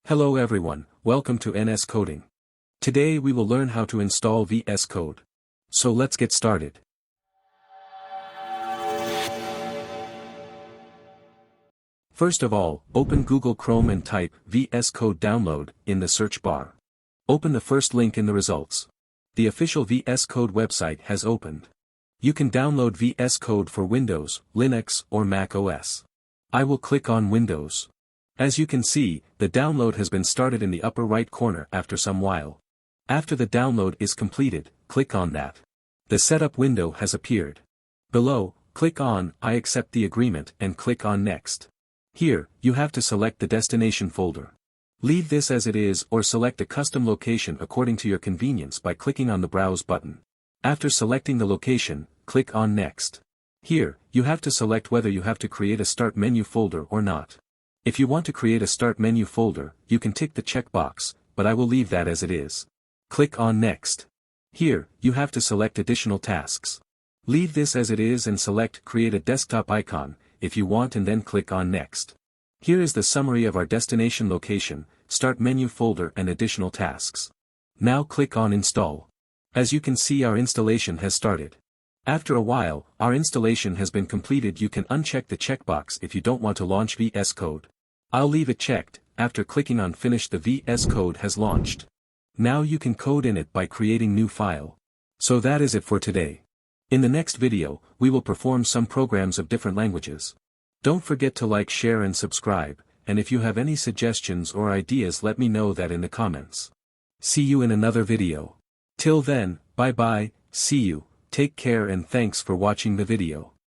Hello everyone, welcome to NS Coding. Today we will learn how to install VS Code. So let's get started. First of all, open Google Chrome and type VS Code download in the search bar. Open the first link in the results. The official VS Code website has opened. You can download VS Code for Windows, Linux, or Mac OS. I will click on Windows. As you can see, the download has been started in the upper right corner after some while. After the download is completed, click on that. The setup window has appeared. Below, click on I accept the agreement and click on Next. Here, you have to select the destination folder. Leave this as it is or select a custom location according to your convenience by clicking on the Browse button. After selecting the location, click on Next. Here, you have to select whether you have to create a Start menu folder or not. If you want to create a Start menu folder, you can tick the checkbox, but I will leave that as it is. Click on Next. Here, you have to select additional tasks. Leave this as it is and select Create a desktop icon, if you want, and then click on Next. Here is the summary of our destination location, Start menu folder and additional tasks. Now click on Install. As you can see, our installation has started. After a while, our installation has been completed. You can uncheck the checkbox if you don't want to launch VS Code. I'll leave it checked. After clicking on Finish, the VS Code has launched. Now you can code in it by creating new file. So that is it for today. In the next video, we will perform some programs of different languages. Don't forget to like, share and subscribe, and if you have any suggestions or ideas, let me know that in the comments. See you in another video. Till then, bye bye, see you, take care and thanks for watching the video.